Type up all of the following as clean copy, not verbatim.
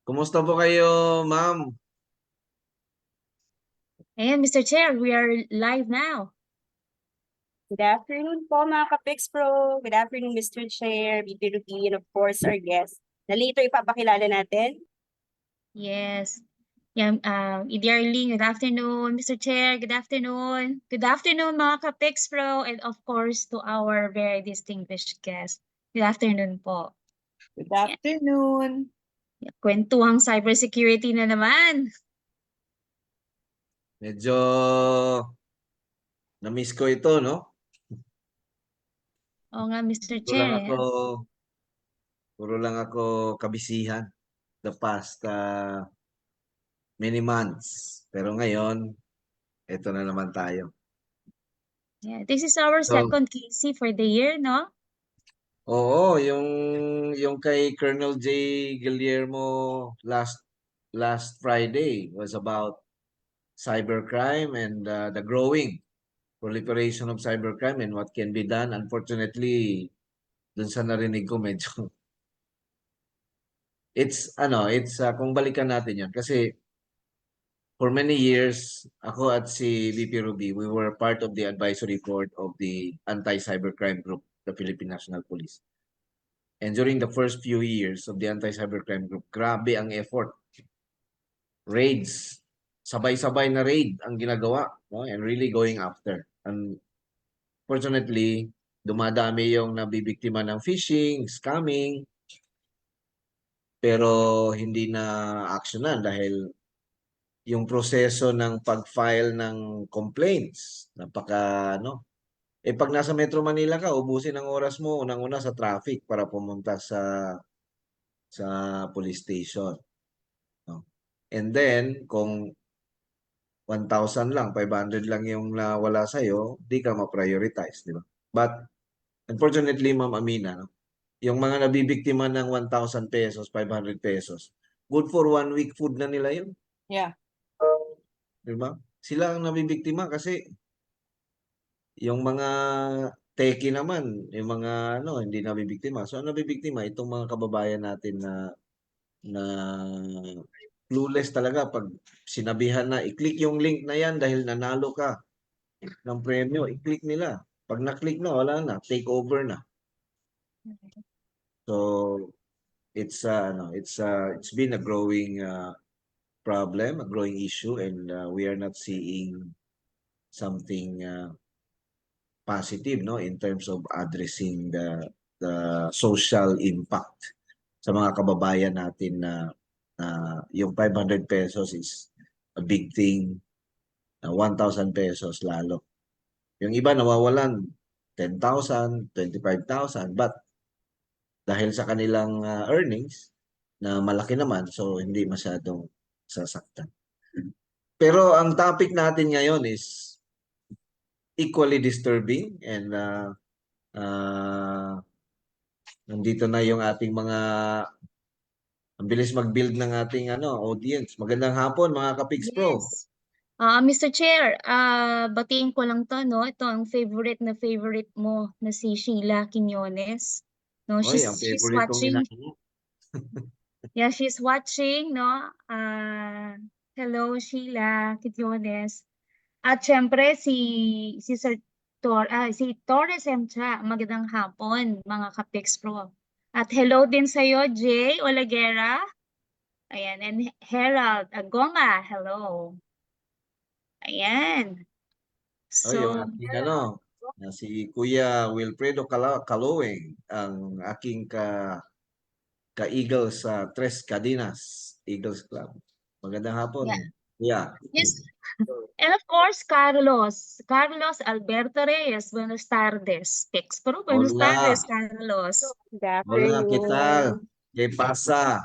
Kumusta po kayo, ma'am? Ayan, Mr. Chair, we are live now. Good afternoon po mga ka-Pix Pro. Good afternoon Mr. Chair, VP Ruby, and of course our guest. Nalito ipapakilala natin. Yes. Yan, ideally, good afternoon, Mr. Chair. Good afternoon. Good afternoon, mga ka-Pix Pro, and of course to our very distinguished guest. Good afternoon po. Good afternoon. Kwentuhang cybersecurity na naman. Medyo na-miss ko ito, no? Oo nga, Mr. Puro lang Chair. ako, puro lang ako kabisihan the past many months. Pero ngayon, ito na naman tayo. Yeah, this is our So, second KC for the year, no? oo, yung kay Colonel J. Guillermo last Friday was about cybercrime and the growing proliferation of cybercrime and what can be done. Unfortunately, dun sa narinig ko medyo it's kung balikan natin 'yon kasi for many years ako at si VP Ruby, we were part of the advisory board of the anti-cybercrime group, the Philippine National Police. And during the first few years of the anti-cybercrime group, grabe ang effort. Raids, sabay-sabay na raid ang ginagawa, no? And really going after. And fortunately, dumadami yung nabibiktima ng phishing, scamming, pero hindi na actionan dahil yung proseso ng pag-file ng complaints, pag nasa Metro Manila ka, ubusin ang oras mo unang-una sa traffic para pumunta sa police station, no? And then kung 1,000 lang, 500 lang yung nawala sa'yo, di ka ma-prioritize, di ba? But unfortunately, Ma'am Amina, no? Yung mga nabibiktima ng 1,000 pesos, 500 pesos, good for 1 week food na nila yun. Yeah. Diba? Sila ang nabibiktima kasi yung mga teki naman, yung mga hindi nabibiktima. So, ang nabibiktima, itong mga kababayan natin na clueless talaga pag sinabihan na, i-click yung link na yan dahil nanalo ka ng premyo, i-click nila. Pag na-click na, wala na, take over na. So, it's been a growing problem, a growing issue, and we are not seeing something positive, no, in terms of addressing the social impact sa mga kababayan natin na yung 500 pesos is a big thing, 1,000 pesos lalo. Yung iba nawawalan 10,000, 25,000, but dahil sa kanilang earnings na malaki naman, so hindi masyadong sasaktan. Pero ang topic natin ngayon is equally disturbing and nandito na yung ating mga ang bilis mag-build ng ating audience. Magandang hapon mga ka-Pix Pro. Yes. Mr. Chair, batiin ko lang to, no? Ito ang favorite mo na si Sheila Quiñones. No, Oy, she's ang favorite kong watching. inaano. Yeah, she's watching, no? Hello, Sheila Quiñones. At syempre si si Torres Emcha, magandang hapon mga ka-Pix Pro. At hello din sa iyo, Jay Olaguera. Ayan, and Herald Agoma, hello. Ayan. Oy, yung So, ating si Kuya Wilfredo Calaweng, ang aking ka-Eagle sa Tres Cadenas Eagles Club. Magandang hapon. Yeah. Yes. And of course, Carlos Alberto Reyes. Buenas tardes. Pix Pro, buenas tardes, Carlos. Good Hola, ¿qué tal? afternoon. ¿Qué pasa?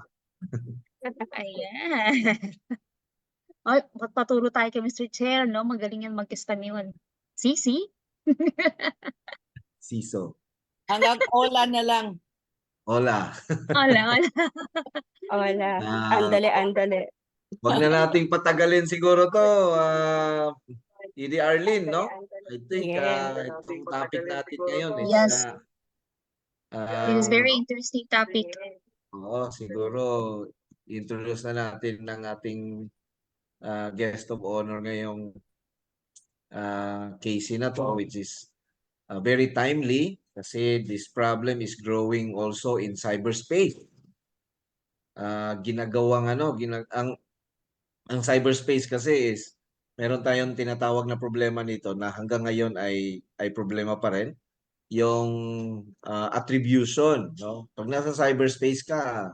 Ayan. Ay, paturo tayo kay Mr. Chair, no? Magaling yan mag-Espanyol. Sisi? Siso. Hanggang hola na lang. Hola. Hola. Hola. Andale. Wag na nating patagalin siguro to. Edi Arlene, no? I think Yes. itong topic natin ngayon is Yes, it is uh, very interesting topic. oo, siguro introduce na natin ng ating guest of honor ngayong case na to, which is very timely kasi this problem is growing also in cyberspace. Ginagawang ang cyberspace kasi is meron tayong tinatawag na problema nito na hanggang ngayon ay problema pa rin yung attribution, no? Pag nasa cyberspace ka,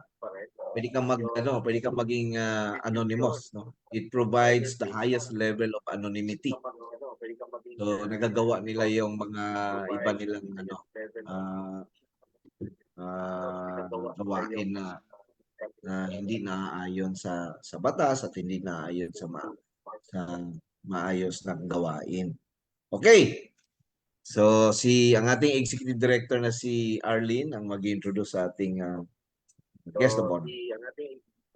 pwede kang maging anonymous, no? It provides the highest level of anonymity. So nagagawa nila yung mga iba nilang ah gawain na hindi naaayon sa batas at hindi naaayon sa maayos na gawain. Okay. So ang ating executive director na si Arlene ang mag-introduce sa ating guest of honor.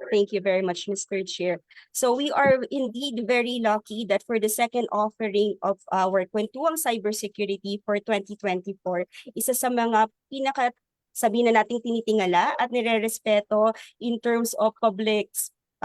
Thank you very much, Mr. Chair. So we are indeed very lucky that for the second offering of our Kwentuang Cybersecurity for 2024, isa sa mga sabihin na nating tinitingala at nire-respeto in terms of public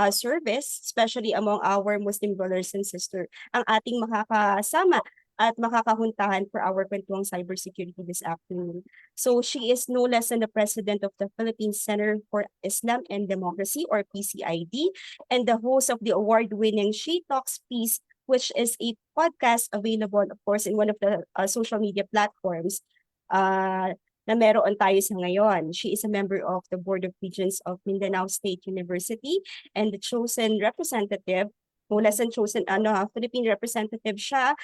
service, especially among our Muslim brothers and sisters, ang ating makakasama at makakahuntahan for our Kwentuang Cybersecurity this afternoon. So she is no less than the president of the Philippine Center for Islam and Democracy, or PCID, and the host of the award-winning She Talks Peace, which is a podcast available, of course, in one of the social media platforms na meron tayo sa ngayon. She is a member of the Board of Regents of Mindanao State University and the chosen representative, no less than chosen, Philippine representative siya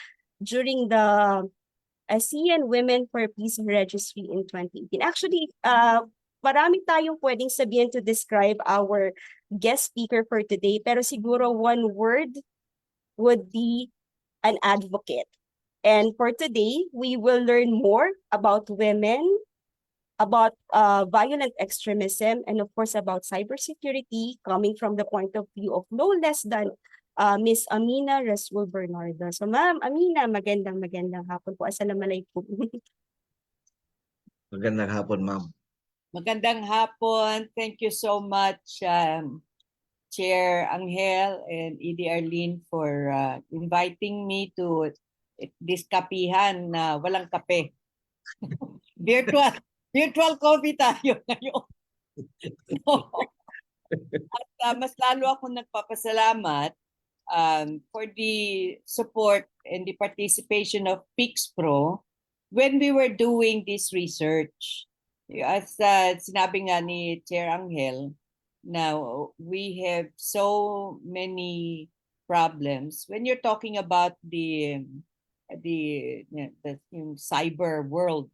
during the ASEAN Women for Peace Registry in 2018. Actually, marami tayong pwedeng sabihin to describe our guest speaker for today, pero siguro one word would be an advocate. And for today, we will learn more about women, about violent extremism, and of course about cybersecurity, coming from the point of view of no less than Miss Amina Rasul Bernardo. So Ma'am Amina, magandang hapon po. Assalamualaikum. Magandang hapon, ma'am. Magandang hapon. Thank you so much, Chair Angel and ED Arlene, for inviting me to this kapihan na walang kape. Virtual coffee tayo ngayon. At mas lalo ako nagpapasalamat for the support and the participation of PIXPRO when we were doing this research. As sinabi nga ni Chair Angel, now we have so many problems when you're talking about the cyber world.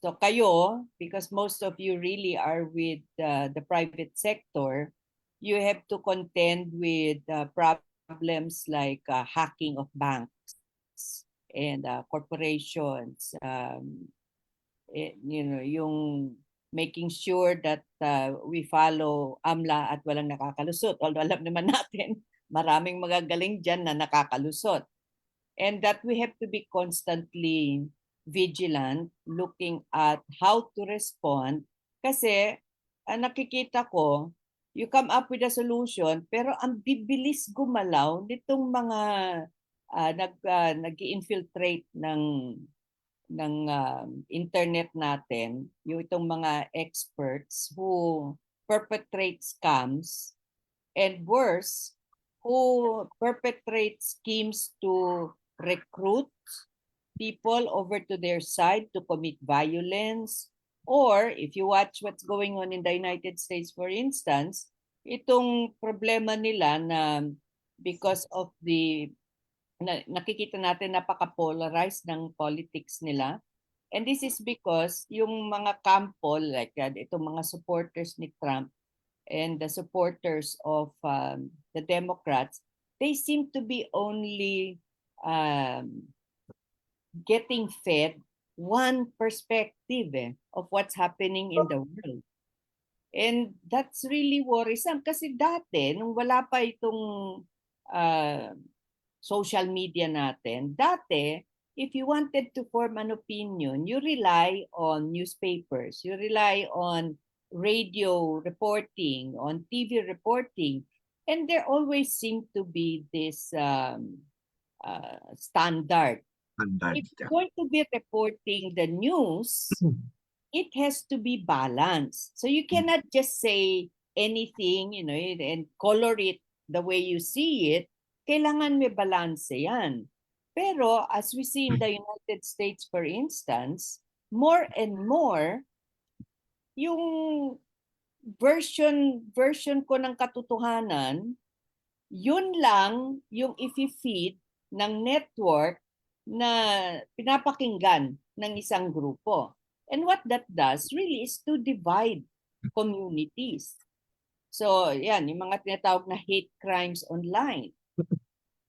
So kayo, because most of you really are with the private sector, you have to contend with problems like hacking of banks and corporations, yung making sure that we follow AMLA at walang nakakalusot. Although alam naman natin, maraming magagaling dyan na nakakalusot. And that we have to be constantly vigilant, looking at how to respond. Kasi nakikita ko, you come up with a solution, pero ang bibilis gumalaw nitong mga nag-infiltrate ng internet natin, yung itong mga experts who perpetrate scams, and worse, who perpetrate schemes to recruit people over to their side to commit violence. Or if you watch what's going on in the United States, for instance, itong problema nila na because of the nakikita natin napaka-polarized ng politics nila. And this is because yung mga kampo, like itong mga supporters ni Trump and the supporters of the Democrats, they seem to be only getting fed one perspective of what's happening in the world. And that's really worrisome kasi dati, nung wala pa itong social media natin. Dati, if you wanted to form an opinion, you rely on newspapers, you rely on radio reporting, on TV reporting, and there always seemed to be this standard. Standard. If you're going to be reporting the news, it has to be balanced. So you cannot just say anything, and color it the way you see it. Kailangan may balance yan. Pero as we see in the United States, for instance, more and more, yung version ko ng katotohanan, yun lang yung i-feed ng network na pinapakinggan ng isang grupo. And what that does really is to divide communities. So, yan, yung mga tinatawag na hate crimes online.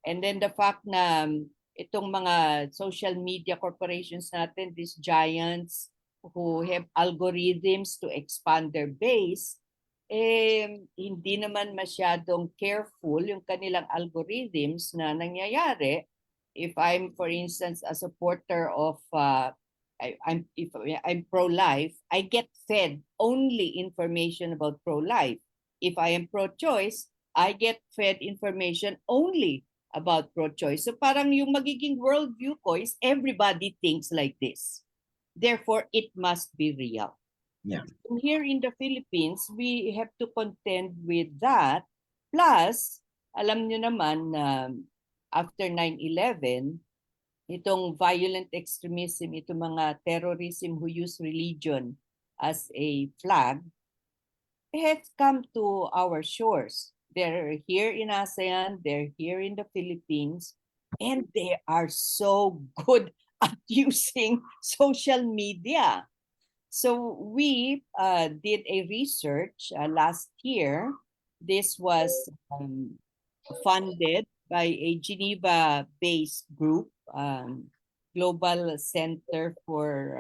And then the fact na itong mga social media corporations natin, these giants who have algorithms to expand their base, hindi naman masyadong careful yung kanilang algorithms na nangyayari. If I'm, for instance, a supporter of if I'm pro-life, I get fed only information about pro-life. If I am pro-choice, I get fed information only about pro-choice. So parang yung magiging worldview ko is everybody thinks like this. Therefore, it must be real. Yeah. And here in the Philippines, we have to contend with that. Plus, alam nyo naman na after 9/11, itong violent extremism, itong mga terrorism who use religion as a flag, has come to our shores. They're here in ASEAN, they're here in the Philippines, and they are so good at using social media. So we did a research last year. This was funded by a Geneva-based group, Global Center for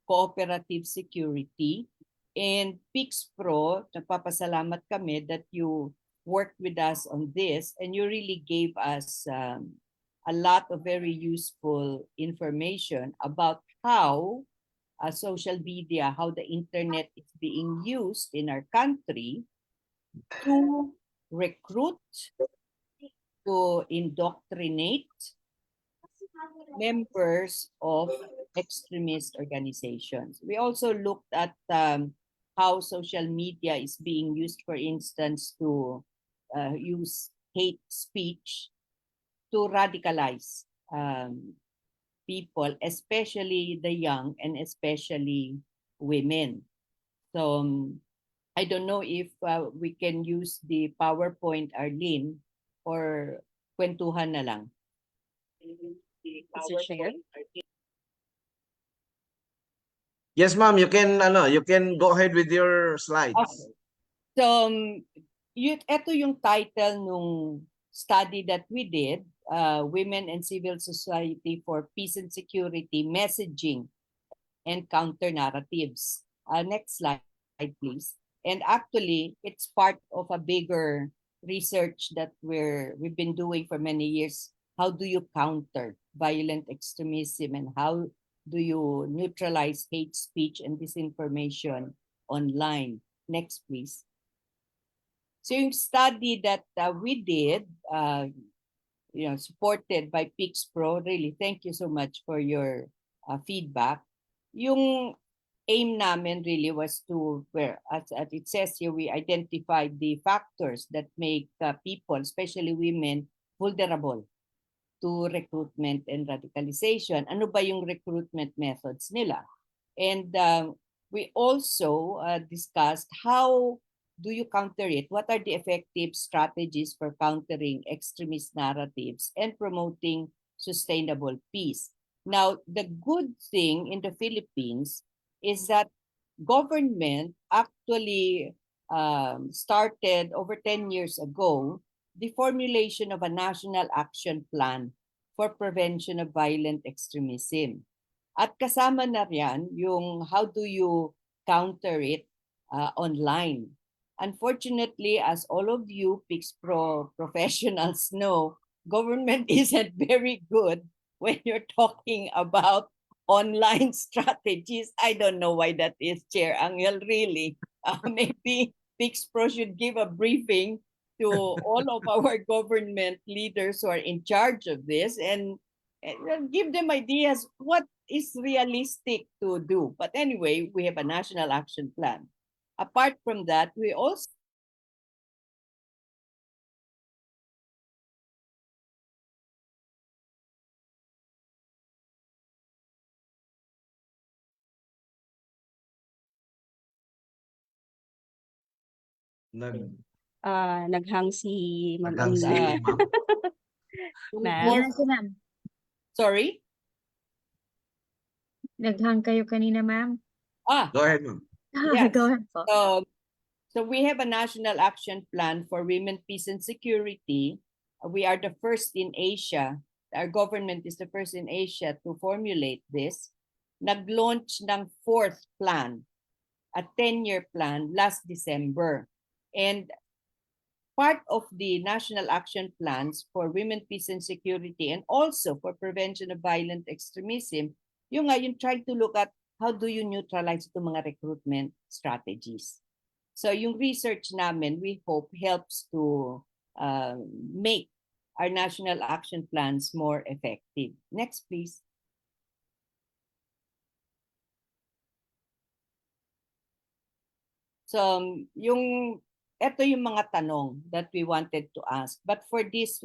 Cooperative Security. And PIXPRO, nagpapasalamat kami that you worked with us on this and you really gave us a lot of very useful information about how social media, how the internet is being used in our country to recruit, to indoctrinate members of extremist organizations. We also looked at how social media is being used, for instance, to use hate speech to radicalize people, especially the young and especially women. So I don't know if we can use the PowerPoint, Arlene, or kwentuhan na lang. Mr. Chair. Yes, ma'am, you can go ahead with your slides. Okay. So, ito yung title nung study that we did, Women and Civil Society for Peace and Security, Messaging and Counter-Narratives. Next slide, please. And actually, it's part of a bigger research that we've been doing for many years. How do you counter violent extremism and how do you neutralize hate speech and disinformation online? Next, please. So yung study that we did, supported by PIXPRO, really, thank you so much for your feedback. Yung aim namin really was to, as it says here, we identified the factors that make people, especially women, vulnerable to recruitment and radicalization. Ano ba yung recruitment methods nila? And we also discussed how do you counter it? What are the effective strategies for countering extremist narratives and promoting sustainable peace? Now, the good thing in the Philippines is that government actually started over 10 years ago the formulation of a national action plan for prevention of violent extremism. At kasama na riyan yung how do you counter it online. Unfortunately, as all of you PIXPRO professionals know, government isn't very good when you're talking about online strategies. I don't know why that is, Chair Angel, really. Maybe PixPro should give a briefing to all of our government leaders who are in charge of this and give them ideas what is realistic to do. But anyway, we have a national action plan. Apart from that, we also Nag Naghang si Ma'am naghang si Amna. ma'am. Ma'am? Yan na si ma'am. sorry. Naghang kayo kanina, ma'am. Go ahead, ma'am. Yes. Go ahead po. So we have a national action plan for women, peace, and security. We are the first in Asia. Our government is the first in Asia to formulate this. Nag-launch ng fourth plan, a 10-year plan last December. And part of the national action plans for women, peace, and security, and also for prevention of violent extremism, yung try to look at how do you neutralize itong mga recruitment strategies. So yung research namin, we hope, helps to make our national action plans more effective. Next, please. So ito yung mga tanong that we wanted to ask. But for this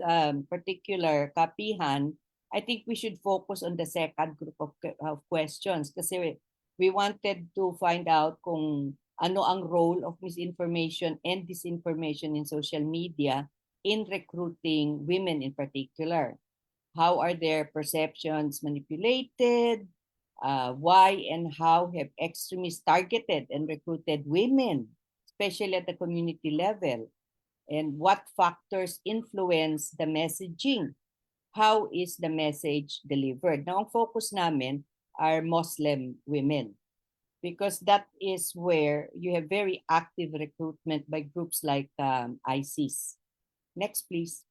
particular kapihan, I think we should focus on the second group of questions kasi we wanted to find out kung ano ang role of misinformation and disinformation in social media in recruiting women in particular. How are their perceptions manipulated? Why and how have extremists targeted and recruited women, especially at the community level? And what factors influence the messaging? How is the message delivered? Now, ang focus namin are Muslim women because that is where you have very active recruitment by groups like ISIS. Next, please.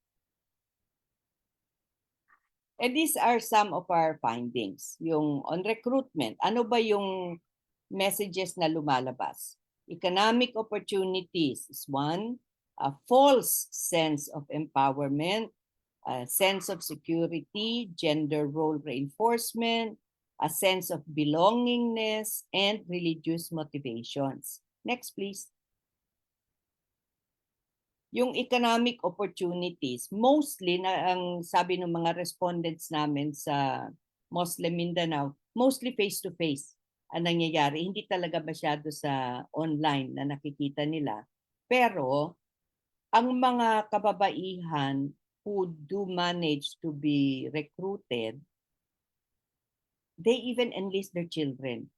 And these are some of our findings. Yung on recruitment, ano ba yung messages na lumalabas? Economic opportunities is one. A false sense of empowerment, a sense of security, gender role reinforcement, a sense of belongingness, and religious motivations. Next, please. Yung economic opportunities, mostly na ang sabi ng mga respondents namin sa Muslim Mindanao, mostly face-to-face ang nangyayari. Hindi talaga masyado sa online na nakikita nila. Pero ang mga kababaihan who do manage to be recruited, they even enlist their children.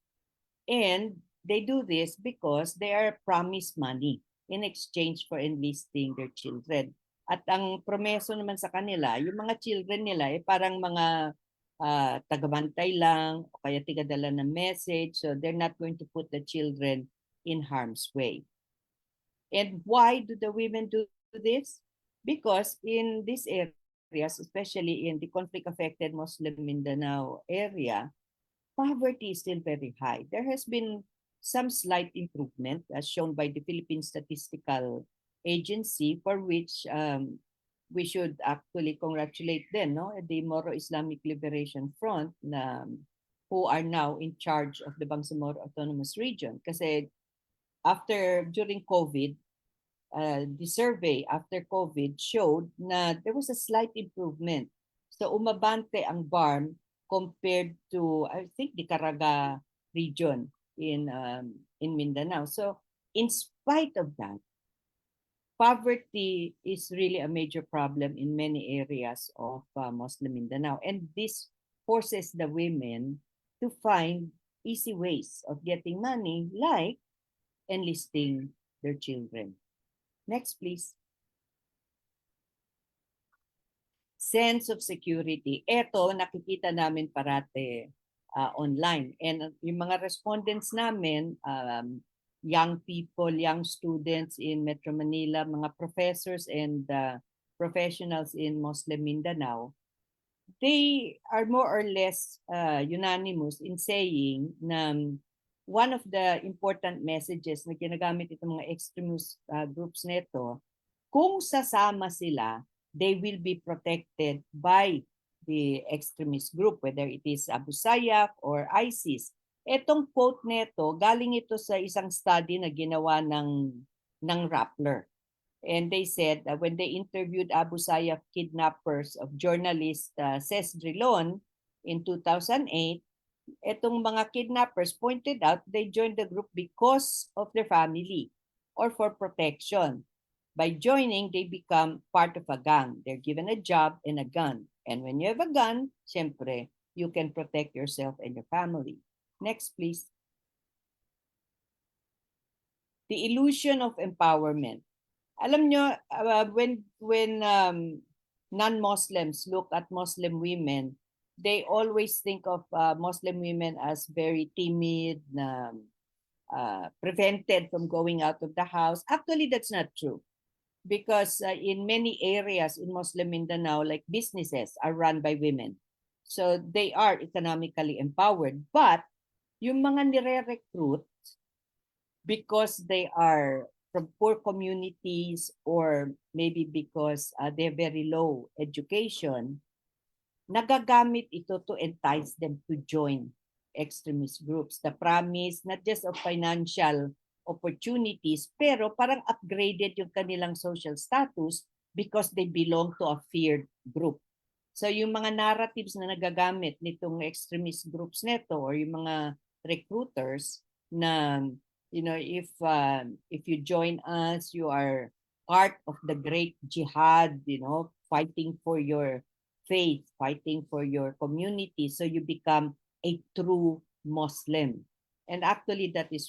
And they do this because they are promised money in exchange for enlisting their children. At ang promeso naman sa kanila, yung mga children nila parang mga tagabantay lang o kaya tigadala ng message. So they're not going to put the children in harm's way. And why do the women do this? Because in these areas, especially in the conflict-affected Muslim Mindanao area, poverty is still very high. There has been some slight improvement as shown by the Philippine Statistical Agency, for which we should actually congratulate them, no? The Moro Islamic Liberation Front who are now in charge of the Bangsamoro Autonomous Region. Kasi during COVID, the survey after COVID showed na there was a slight improvement. So umabante ang BARM compared to, I think, the Caraga region in Mindanao. So in spite of that, poverty is really a major problem in many areas of Muslim Mindanao. And this forces the women to find easy ways of getting money, like enlisting their children. Next, please. Sense of security. Ito, nakikita namin parate online. And yung mga respondents namin, young people, young students in Metro Manila, mga professors and professionals in Muslim Mindanao, they are more or less unanimous in saying na one of the important messages na ginagamit itong mga extremist groups nito, kung sasama sila, they will be protected by the extremist group, whether it is Abu Sayyaf or ISIS. Etong quote neto, galing ito sa isang study na ginawa ng Rappler. And they said that when they interviewed Abu Sayyaf kidnappers of journalist 𝐂𝐸𝐶 Drilon in 2008, etong mga kidnappers pointed out they joined the group because of their family or for protection. By joining, they become part of a gang. They're given a job and a gun. And when you have a gun, syempre, you can protect yourself and your family. Next, please. The illusion of empowerment. Alam nyo, when non-Muslims look at Muslim women, they always think of Muslim women as very timid, prevented from going out of the house. Actually, that's not true. Because in many areas in Muslim Mindanao, like businesses are run by women. So they are economically empowered. But yung mga nire-recruit, because they are from poor communities or maybe because they have very low education, nagagamit ito to entice them to join extremist groups. The promise, not just of financial opportunities, pero parang upgraded yung kanilang social status because they belong to a feared group. So yung mga narratives na nagagamit nitong extremist groups neto or yung mga recruiters na, you know, if you join us, you are part of the great jihad, you know, fighting for your faith, fighting for your community, so you become a true Muslim. And actually, that is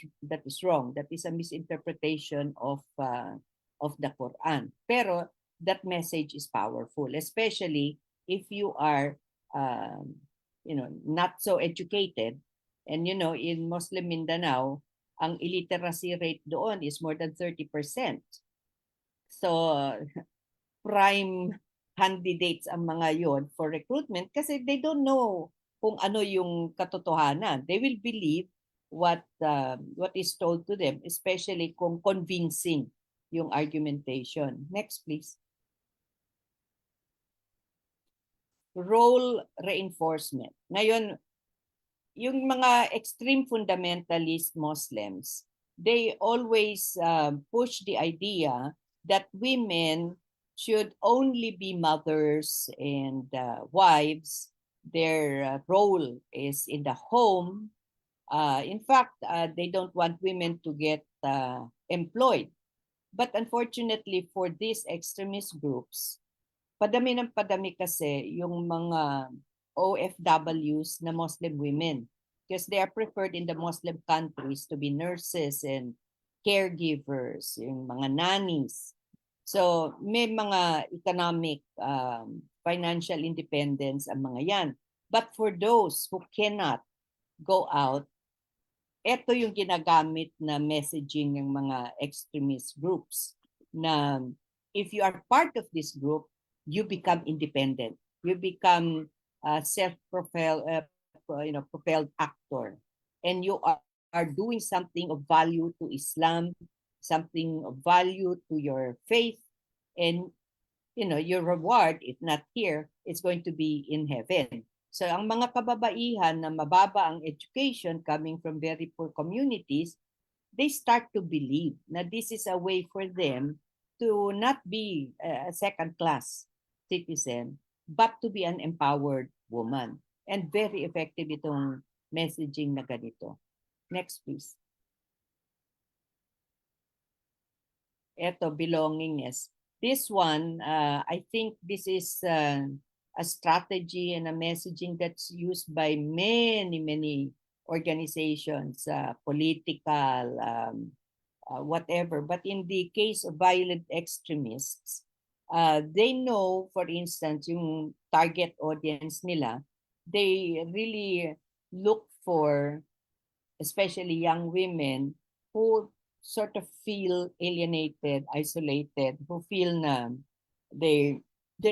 wrong. That is a misinterpretation of the Quran. Pero that message is powerful, especially if you are, you know, not so educated. And you know, in Muslim Mindanao, ang illiteracy rate doon is more than 30%. So prime candidates ang mga yon for recruitment kasi they don't know kung ano yung katotohanan. They will believe what is told to them, especially kung convincing yung argumentation. Next, please. Role reinforcement. Ngayon, yung mga extreme fundamentalist Muslims, they always push the idea that women should only be mothers and wives. Their role is in the home. In fact, they don't want women to get employed. But unfortunately for these extremist groups, padami ng padami kasi yung mga OFWs na Muslim women because they are preferred in the Muslim countries to be nurses and caregivers, yung mga nannies. So may mga economic, financial independence ang mga yan. But for those who cannot go out, ito yung ginagamit na messaging ng mga extremist groups na if you are part of this group, you become independent. You become a self-propelled propelled actor. And you are doing something of value to Islam, something of value to your faith. And you know, your reward, if not here, it's going to be in heaven. So ang mga kababaihan na mababa ang education coming from very poor communities, they start to believe na this is a way for them to not be a second-class citizen, but to be an empowered woman. And very effective itong messaging na ganito. Next, please. Ito, belongingness. This one, I think this is a strategy and a messaging that's used by many organizations, political, whatever. But in the case of violent extremists, they know, for instance, yung target audience nila, they really look for, especially young women, who sort of feel alienated, isolated, who feel na they're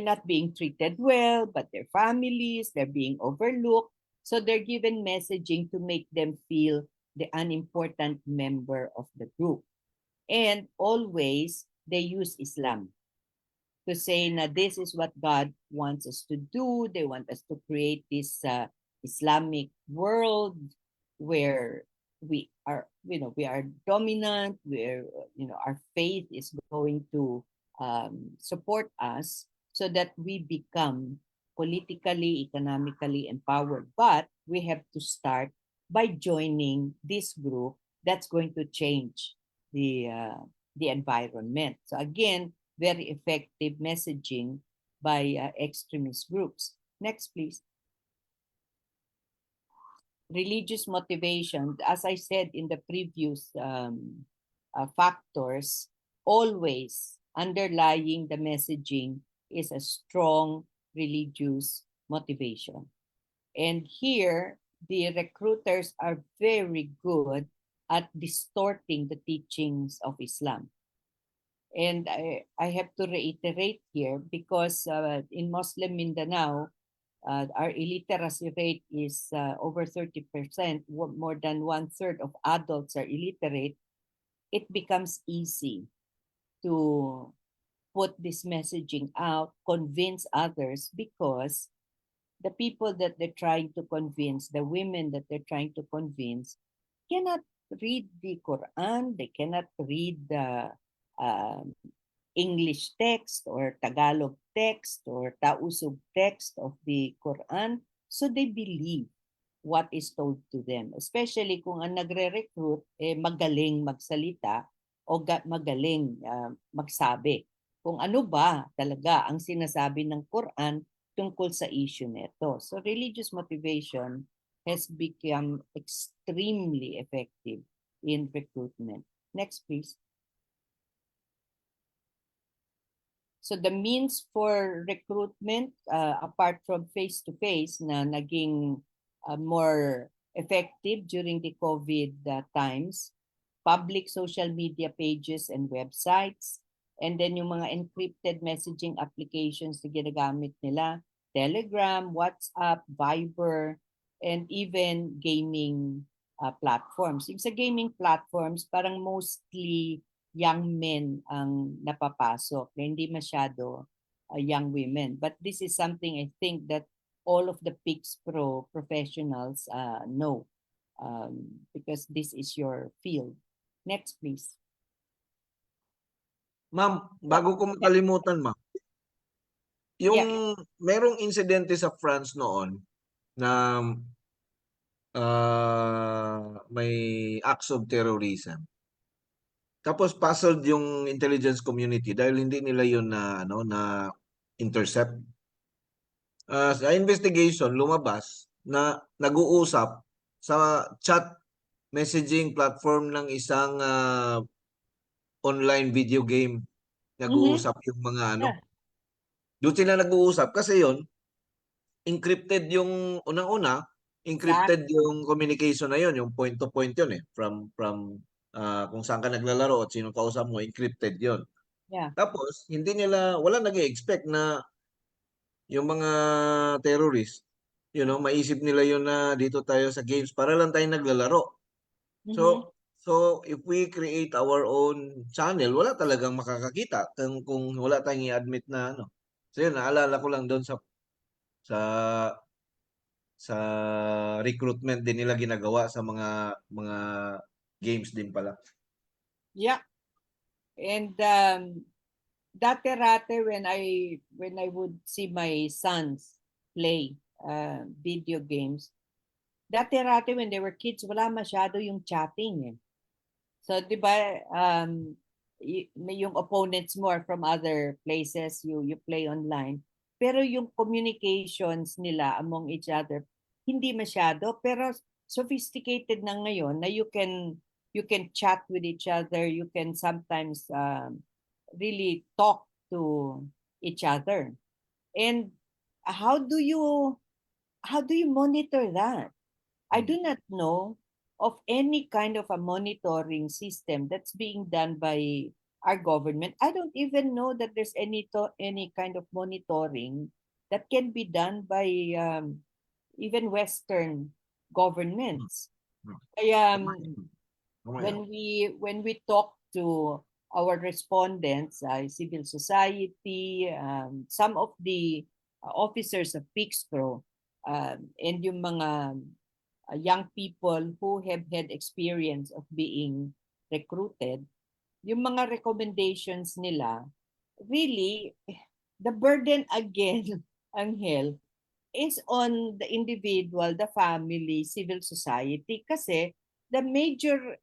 not being treated well, but their families, they're being overlooked. So they're given messaging to make them feel the unimportant member of the group. And always they use Islam to say na this is what God wants us to do. They want us to create this Islamic world where we are, we are dominant, where, our faith is going to support us so that we become politically, economically empowered. But we have to start by joining this group that's going to change the environment. So again, very effective messaging by extremist groups. Next, please. Religious motivation. As I said in the previous factors, always underlying the messaging is a strong religious motivation. And here, the recruiters are very good at distorting the teachings of Islam. And I have to reiterate here because in Muslim Mindanao, our illiteracy rate is over 30%, more than 1/3 of adults are illiterate. It becomes easy to put this messaging out, convince others, because the people that they're trying to convince, the women that they're trying to convince, cannot read the Quran, they cannot read the English text or Tagalog text or Tausug text of the Quran. So they believe what is told to them. Especially kung ang nagre-recruit magaling magsalita o magaling magsabi. Kung ano ba talaga ang sinasabi ng Quran tungkol sa issue nito. So religious motivation has become extremely effective in recruitment. Next, please. So the means for recruitment, apart from face-to-face na naging more effective during the COVID times, public social media pages and websites, and then yung mga encrypted messaging applications na ginagamit nila, Telegram, WhatsApp, Viber, and even gaming platforms. Yung sa gaming platforms, parang mostly young men ang napapasok, hindi masyado young women. But this is something I think that all of the PICS Pro professionals know because this is your field. Next, please. Ma'am, bago ko makalimutan, ma'am. Yung merong insidente sa France noon na may acts of terrorism. Tapos puzzled yung intelligence community dahil hindi nila yun na intercept. Sa investigation, lumabas na nag-uusap sa chat messaging platform ng isang online video game. Nag-uusap yung mga doon sila nag-uusap kasi yun, encrypted yung unang-una, encrypted yung communication na yun, yung point to point yun from kung saan ka naglalaro at sino kausap mo, encrypted yun. Tapos, wala nag-expect na yung mga terrorist, maisip nila yun na dito tayo sa games para lang tayo naglalaro. So if we create our own channel, wala talagang makakakita kung wala tayong i-admit na So yun, naalala ko lang doon sa recruitment din nila ginagawa sa mga games din pala. Yeah. And dati-rate when I would see my sons play video games, dati-rate when they were kids, wala masyado yung chatting. So, di ba, yung opponents more from other places, you play online. Pero yung communications nila among each other, hindi masyado. Pero sophisticated na ngayon na you can chat with each other, you can sometimes really talk to each other. And how do you monitor that? I do not know of any kind of a monitoring system that's being done by our government. I don't even know that there's any kind of monitoring that can be done by even Western governments. Kaya Kamay. when we talk to our respondents, civil society, some of the officers of PIXPRO, and yung mga young people who have had experience of being recruited, yung mga recommendations nila, really, the burden again, Angel, is on the individual, the family, civil society. Kasi the major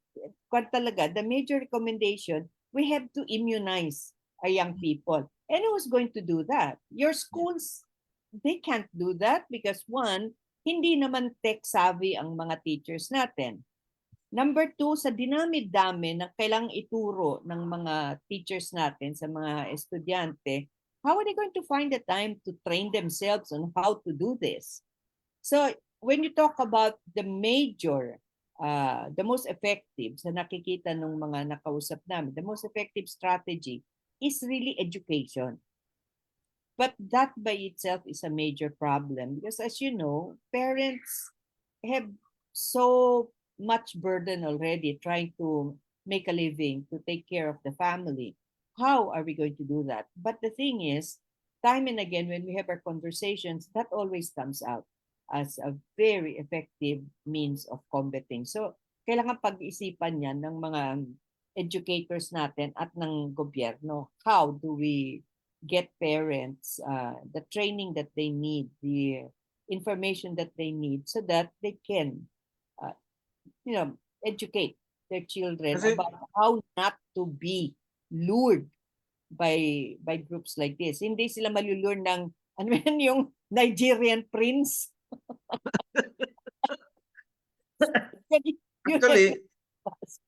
recommendation, we have to immunize our young people. And who's going to do that? Your schools, they can't do that because one, hindi naman tech savvy ang mga teachers natin. Number two, sa dinami-dami na kailangang ituro ng mga teachers natin sa mga estudyante, how are they going to find the time to train themselves on how to do this? So when you talk about the major, the most effective, sa nakikita ng mga nakausap namin, the most effective strategy is really education. But that by itself is a major problem because, as you know, parents have so much burden already trying to make a living, to take care of the family. How are we going to do that? But the thing is, time and again, when we have our conversations, that always comes out as a very effective means of combating. So, kailangan pag-isipan yan ng mga educators natin at ng gobyerno. How do we get parents the training that they need, the information that they need so that they can educate their children Kasi- about how not to be lured by groups like this. Hindi sila malulure ng ano yan, yung Nigerian prince. Actually,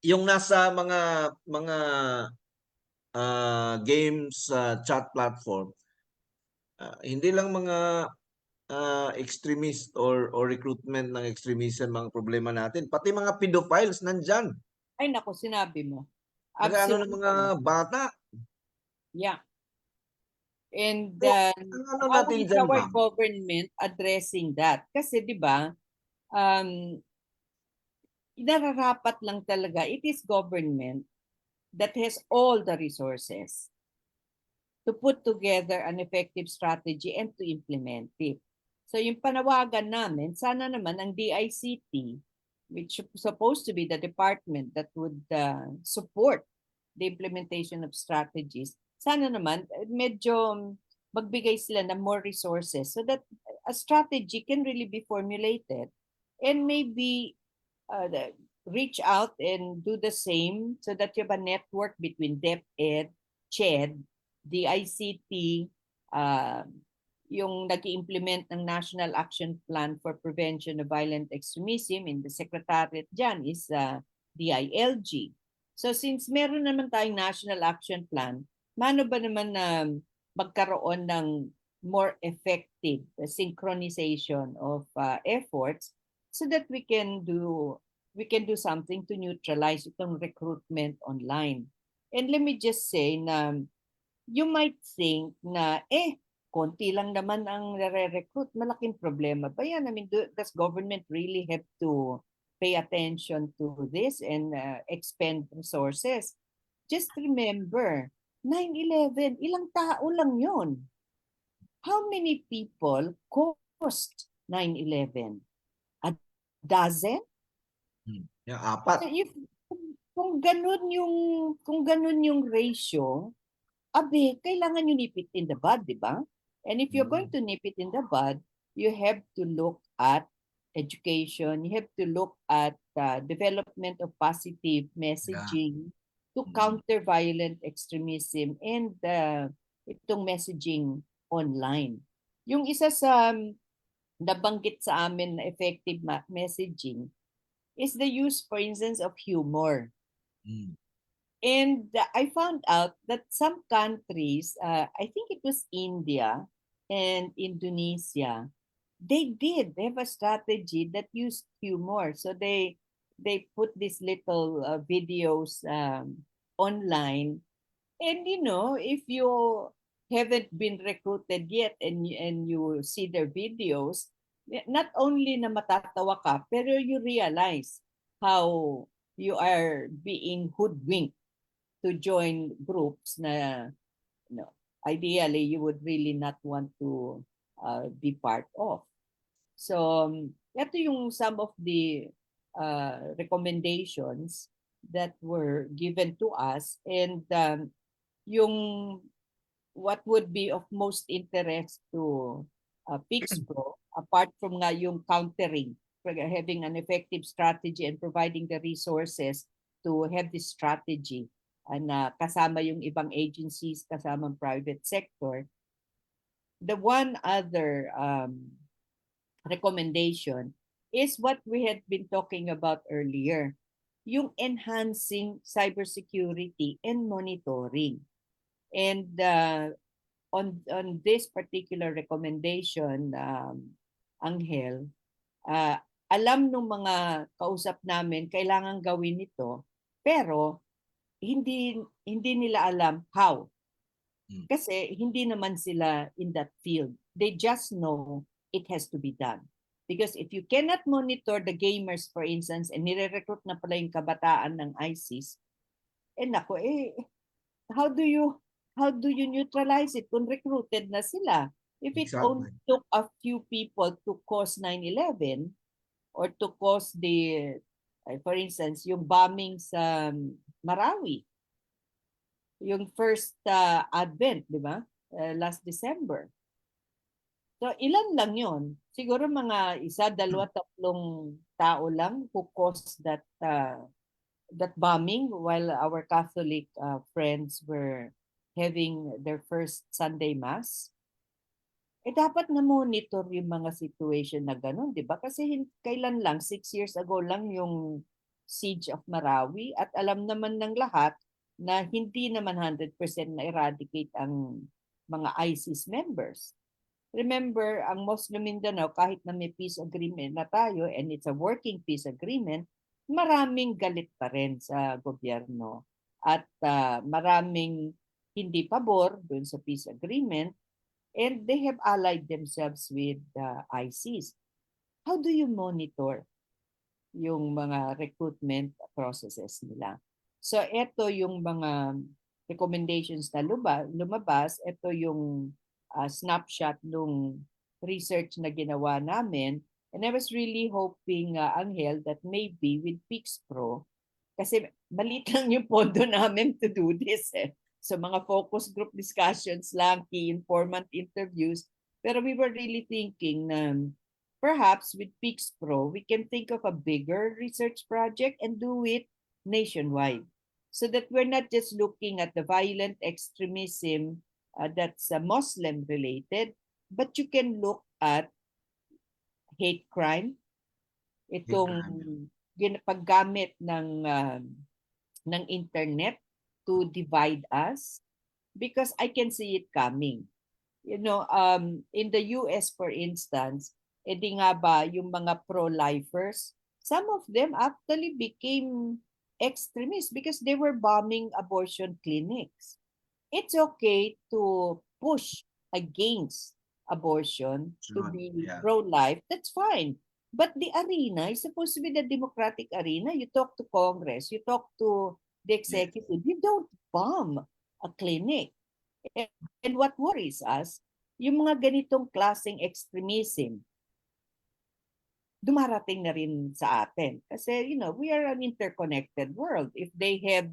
yung nasa mga games chat platform, hindi lang mga extremist or recruitment ng extremism ang problema natin, pati mga pedophiles nandyan. Ay nako, sinabi mo. Nag-ano ng mga bata. Yeah. And So, ang ano how natin is dyan, our ma'am? government addressing that? Kasi 'di ba, nararapat lang talaga, it is government that has all the resources to put together an effective strategy and to implement it. So yung panawagan namin, sana naman ang DICT, which is supposed to be the department that would support the implementation of strategies, sana naman medyo magbigay sila ng more resources so that a strategy can really be formulated and maybe reach out and do the same so that you have a network between DepEd, CHED, DICT, yung nag-implement ng National Action Plan for Prevention of Violent Extremism, in the secretariat dyan is DILG. So since meron naman tayong National Action Plan, mano ba naman na magkaroon ng more effective synchronization of efforts so that we can do something to neutralize itong recruitment online. And let me just say na you might think na konti lang naman ang nare-recruit, malaking problema ba yan? I mean, does government really have to pay attention to this and expend resources? Just remember, 9/11, ilang tao lang yun. How many people caused 9/11? A dozen? Yung 4. So if kung ganun yung ratio, kailangan nyo nip it in the bud, di ba? And if you're going to nip it in the bud, you have to look at education, you have to look at development of positive messaging to counter violent extremism and itong messaging online. Yung isa sa nabanggit sa amin na effective messaging is the use, for instance, of humor. And I found out that some countries, I think it was India and Indonesia, they have a strategy that used humor. So they put these little videos online And if you haven't been recruited yet and you see their videos, not only na matatawa ka, pero you realize how you are being hoodwinked to join groups na ideally you would really not want to be part of. So, ito yung some of the recommendations that were given to us, and yung what would be of most interest to PICSPRO, apart from nga yung countering, having an effective strategy and providing the resources to have this strategy, na kasama yung ibang agencies, kasama private sector. The one other recommendation is what we had been talking about earlier, yung enhancing cybersecurity and monitoring. And on this particular recommendation, Angel, alam ng mga kausap namin kailangan gawin ito, pero hindi nila alam how. Kasi hindi naman sila in that field. They just know it has to be done. Because if you cannot monitor the gamers, for instance, and nire-recruit na pala yung kabataan ng ISIS, how do you neutralize it kung recruited na sila? If it only took a few people to cause 9/11 or to cause the, for instance, yung bombing sa Marawi, yung first Advent, di ba? Last December. So, ilan lang yun? Siguro mga 1, 2, 3 tao lang who caused that bombing while our Catholic friends were having their first Sunday Mass. Dapat na-monitor yung mga situation na ganun, di ba? Kasi kailan lang, 6 years ago lang yung siege of Marawi, at alam naman ng lahat na hindi naman 100% na-eradicate ang mga ISIS members. Remember, ang Muslim Mindanao, kahit na may peace agreement na tayo, and it's a working peace agreement, maraming galit pa rin sa gobyerno. At maraming hindi pabor dun sa peace agreement, and they have allied themselves with ISIS. How do you monitor yung mga recruitment processes nila? So, ito yung mga recommendations na lumabas. Ito yung snapshot nung research na ginawa namin. And I was really hoping, Angel, that maybe with PICSPRO, kasi maliit lang yung pondo namin to do this. So mga focus group discussions lang, key informant interviews. Pero we were really thinking na perhaps with PICSPRO, we can think of a bigger research project and do it nationwide. So that we're not just looking at the violent extremism that's Muslim related, but you can look at hate crime, itong paggamit ng internet to divide us, because I can see it coming. In the US, for instance, di nga ba yung mga pro-lifers, some of them actually became extremists because they were bombing abortion clinics. It's okay to push against abortion, to be pro-life, that's fine. But the arena is supposed to be the democratic arena. You talk to Congress, you talk to the executive, you don't bomb a clinic. And what worries us, yung mga ganitong klaseng extremism, dumarating na rin sa atin. Kasi, we are an interconnected world. If they have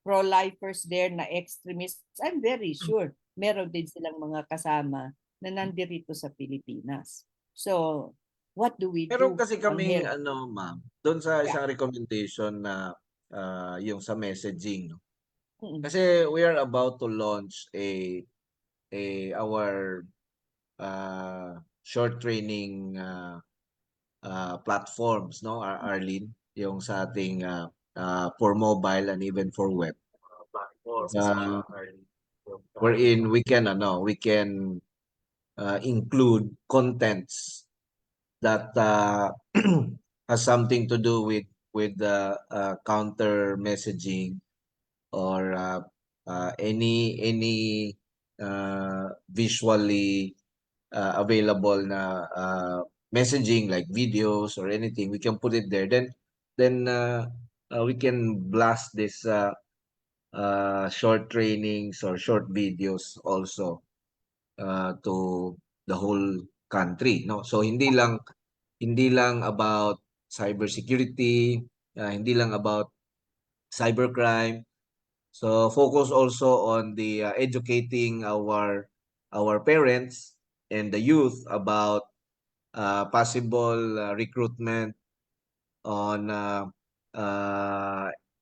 pro-lifers there na extremists, I'm very sure meron din silang mga kasama na nandirito sa Pilipinas. So, what do we do? Pero kasi kaming, Angel? ma'am, doon sa isang recommendation na yung sa messaging, no? Kasi we are about to launch our short training platforms, no, Arlene, yung sa ating for mobile and even for web. Wherein we can include contents that has something to do with the counter messaging or any visually available na messaging like videos or anything, we can put it there. Then we can blast this short trainings or short videos also to the whole country, no? So hindi lang about cybersecurity, hindi lang about cybercrime. So focus also on the educating our parents and the youth about possible recruitment on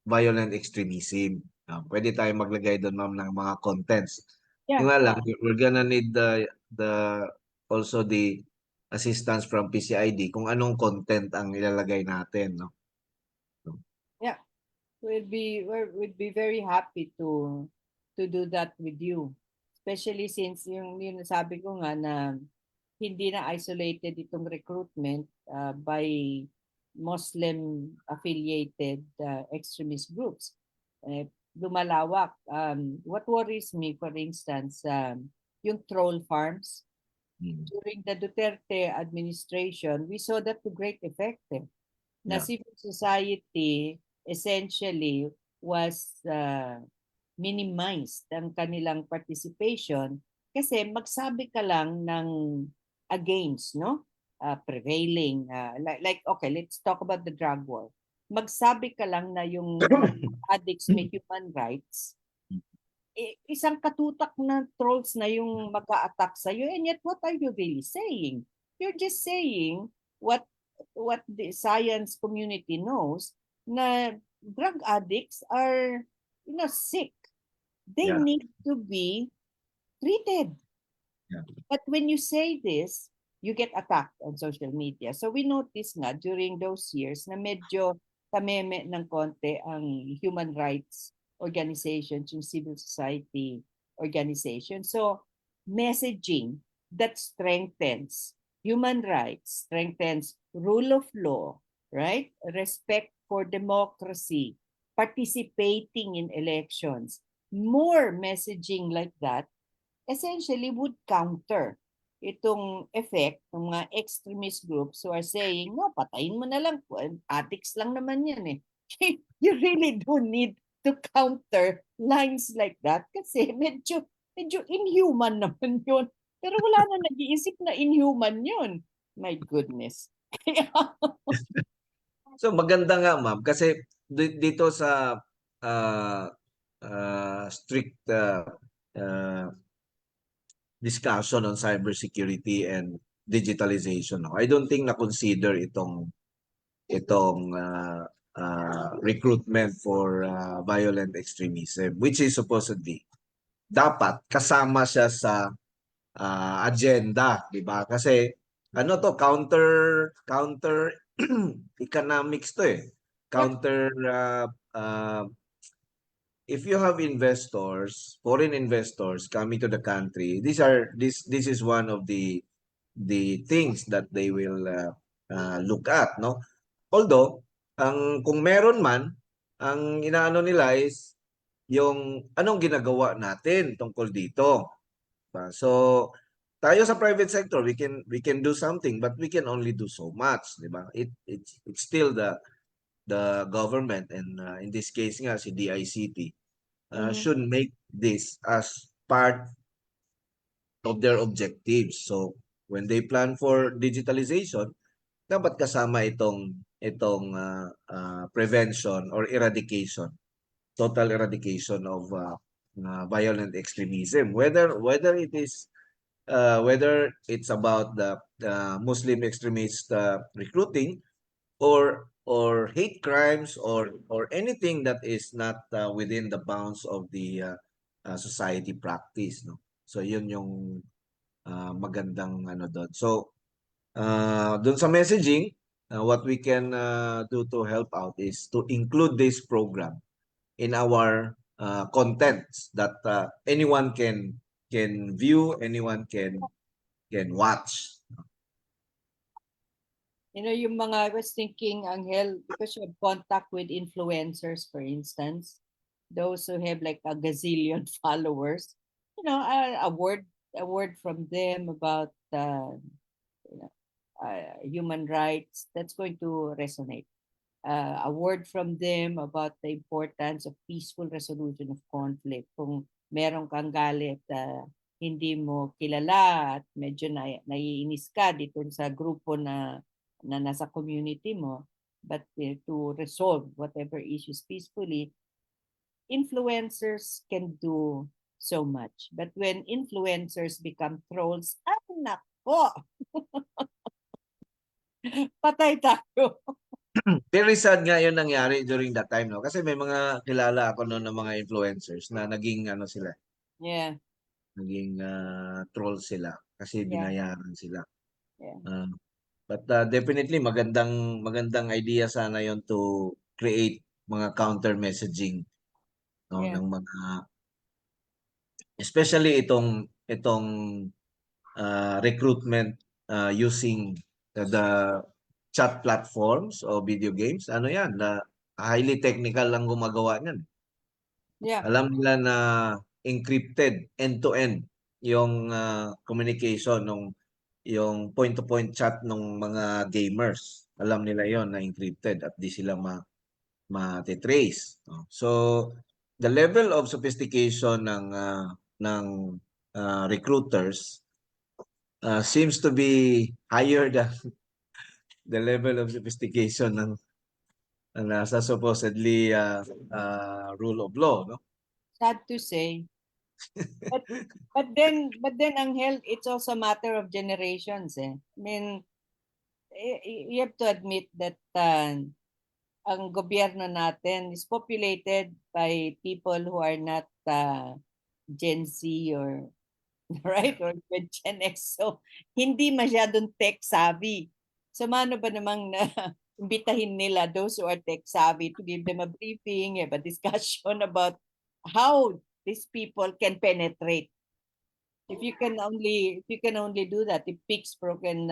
violent extremism. Pwede tayong maglagay doon, ma'am, ng mga contents. Yung Yeah. nga lang, we're gonna need also the assistance from PCID kung anong content ang ilalagay natin, no? Yeah. We'd be very happy to do that with you. Especially since yung sabi ko nga na hindi na isolated itong recruitment by Muslim affiliated extremist groups. Lumalawak. What worries me, for instance, yung troll farms. During the Duterte administration, we saw that to great effect. Na civil society essentially was minimized ang kanilang participation kasi magsabi ka lang ng against, no? Prevailing, like okay, let's talk about the drug war. Magsabi ka lang na yung addicts may human rights, isang katutak na trolls na yung mag-a-attack sa'yo, and yet what are you really saying? You're just saying what the science community knows, na drug addicts are sick. They need to be treated. But when you say this, you get attacked on social media. So we noticed nga during those years na medyo tameme ng konti ang human rights organizations, yung civil society organization. So messaging that strengthens human rights, strengthens rule of law, right? Respect for democracy, participating in elections. More messaging like that essentially would counter itong effect ng mga extremist groups who are saying, no, patayin mo na lang po. Addicts lang naman yan eh. You really do need to counter lines like that kasi medyo inhuman naman yun. Pero wala na nag-iisip na inhuman yun. My goodness. So maganda nga, ma'am, kasi dito sa strict discussion on cybersecurity and digitalization, no? I don't think na-consider itong recruitment for violent extremism, which is supposedly dapat kasama siya sa agenda, di ba? Kasi ano to, counter economics to eh. Counter if you have investors, foreign investors coming to the country, this is one of the things that they will look at, no? Although kung meron man, ang inaano nila is yung anong ginagawa natin tungkol dito. So tayo sa private sector, we can do something, but we can only do so much, di ba? It's still the government, and in this case nga si DICT should make this as part of their objectives. So when they plan for digitalization, dapat kasama itong prevention or eradication, total eradication of violent extremism, whether it is whether it's about the Muslim extremist recruiting or hate crimes or anything that is not within the bounds of the society practice, no? So yun yung magandang ano doon. So doon sa messaging, what we can do to help out is to include this program in our contents that anyone can view, anyone can watch. Yung mga, I was thinking, Angel, because you have contact with influencers, for instance, those who have like a gazillion followers, a word from them about you know, human rights, that's going to resonate. A word from them about the importance of peaceful resolution of conflict. Kung meron kang galit, hindi mo kilala at medyo naiinis ka dito sa grupo na nasa community mo, but to resolve whatever issues peacefully, influencers can do so much. But when influencers become trolls, nako! Patay tayo. Very sad nga yun nangyari during that time, no? Kasi may mga kilala ako noon ng mga influencers na naging ano sila, Yeah, naging troll sila kasi Yeah. binayaran sila. yeah. But definitely magandang idea sana yon to create mga counter messaging, no, Yeah. ng mga especially itong recruitment using the chat platforms o video games. Ano yan, na highly technical lang gumagawa niyan. Yeah. Alam nila na encrypted end-to-end yung communication yung point-to-point chat ng mga gamers. Alam nila yon na encrypted at di sila ma-trace. So, the level of sophistication ng recruiters seems to be higher than the level of sophistication ng nasa supposedly rule of law, no? Sad to say. But then Angel, it's also a matter of generations. I mean, you have to admit that ang gobyerno natin is populated by people who are not Gen Z or right or Gen X. So hindi masyadong tech savvy. So mano ba namang na imbitahin nila those who are tech savvy to give them a briefing, have a discussion about how these people can penetrate. If you can only do that, if Pixpro can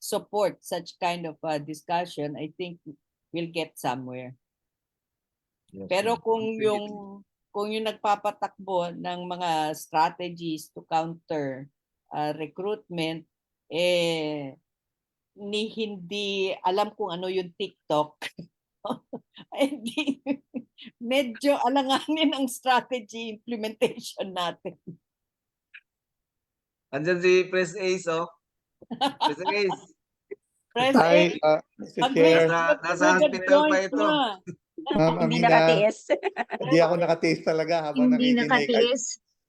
support such kind of discussion, I think we'll get somewhere. Yes, Pero ma'am. kung yung nagpapatakbo ng mga strategies to counter recruitment, hindi alam kung ano yung TikTok, hindi, medyo alanganin ang strategy implementation natin. Andyan si Press Ace, oh. Press Ace. Press Hi, A, Mr. mag-greet Chair. Nasa to the hospital pa joint ito. na. Ma'am Hindi Amina, nakatiis. hindi ako nakatiis talaga habang Hindi nakikinig. nakatiis.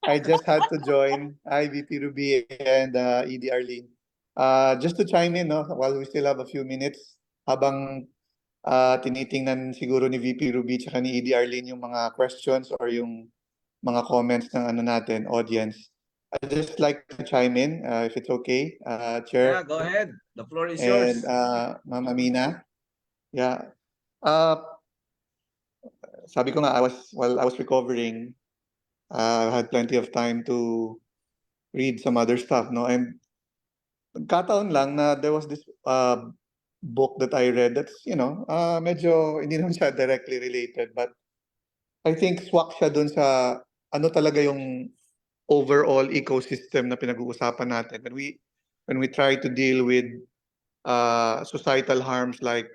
I just had to join. Hi, VP Ruby and ED Arlene. Just to chime in, no, while we still have a few minutes, habang tinitingnan siguro ni VP Ruby tsaka ni ED Arlene yung mga questions or yung mga comments ng ano natin, audience. I'd just like to chime in, if it's okay, Chair. Yeah, go ahead. The floor is And yours. Ma'am Amina. Yeah. Sabi ko nga, while I was recovering, I had plenty of time to read some other stuff, no? And nagkataon lang na there was this book that I read that's, medyo hindi naman siya directly related, but I think swak siya dun sa ano talaga yung overall ecosystem na pinag-uusapan natin. When we try to deal with societal harms like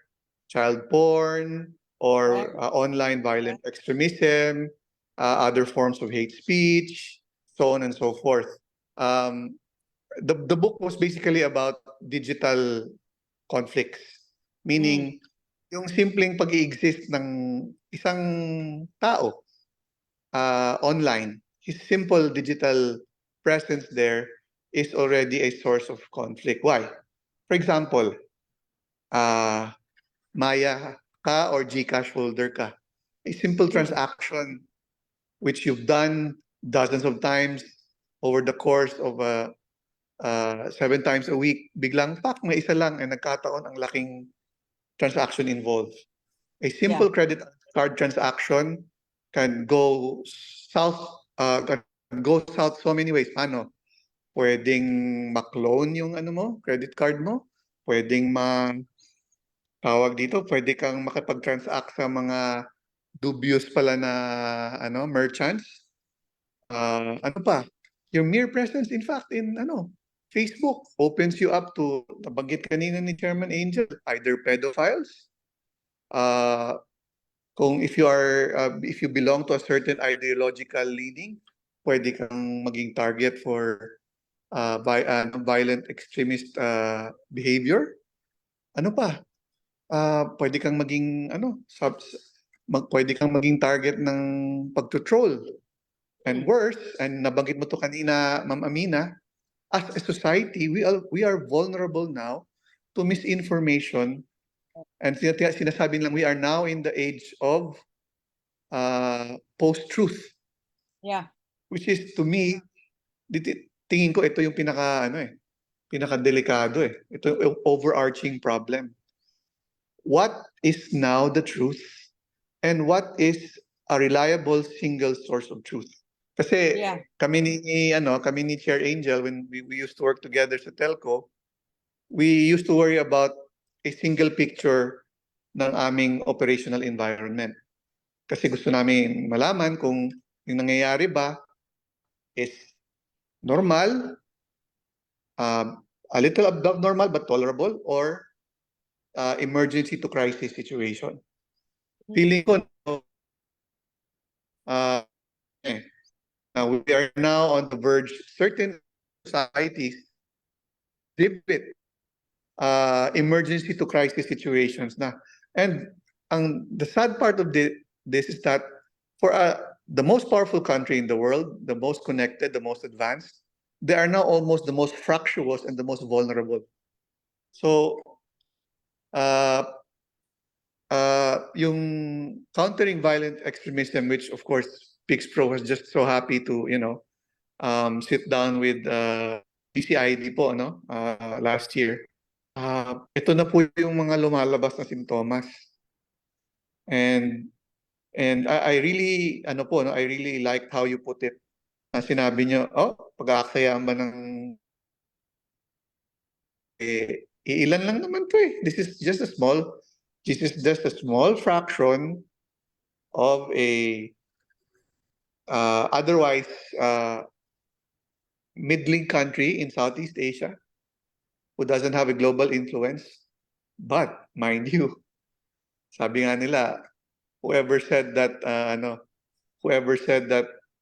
child porn or online violent extremism, other forms of hate speech, so on and so forth. The book was basically about digital conflicts, meaning yung simpleng pag-i-exist ng isang tao online, his simple digital presence there is already a source of conflict. Why? For example, Maya ka or GCash holder ka. A simple transaction which you've done dozens of times over the course of 7 times a week, biglang may isa lang ay nagkataon ang laking transaction involved. A simple credit card transaction can go south so many ways. Paano? Pwedeng ma-clone yung credit card mo. Pwedeng pwede kang makipag-transact sa mga dubious pala na merchants. Ano pa? Your mere presence, in fact, in Facebook opens you up to, nabanggit kanina ni Chairman Angel, either pedophiles, if you belong to a certain ideological leaning, pwede kang maging target for violent extremist behavior. Ano pa? Pwede kang maging pwede kang maging target ng pagtutroll. And worse, and nabanggit mo to kanina, Ma'am Amina, as a society, we are vulnerable now to misinformation. And sinasabi lang, we are now in the age of post-truth. Yeah. Which is, to me, tingin ko ito yung pinaka-delikado eh. Ito yung overarching problem. What is now the truth? And what is a reliable single source of truth? Kasi kami ni Chair Angel, when we used to work together sa telco, we used to worry about a single picture ng aming operational environment. Kasi gusto namin malaman kung yung nangyayari ba is normal, a little above normal but tolerable, or emergency to crisis situation. Feeling ko, we are now on the verge, certain societies exhibit emergency to crisis situations na. And the sad part of this is that for the most powerful country in the world, the most connected, the most advanced, they are now almost the most fractious and the most vulnerable. So, yung countering violent extremism, which of course PIXPRO was just so happy to sit down with PCID po last year. Ito na po yung mga lumalabas na sintomas. And I really I really liked how you put it. Sinabi niyo, pag-aaksayaan ba ng ilan lang naman to eh. This is just a small fraction of a otherwise middling country in Southeast Asia who doesn't have a global influence. But mind you, sabi nga nila, whoever said that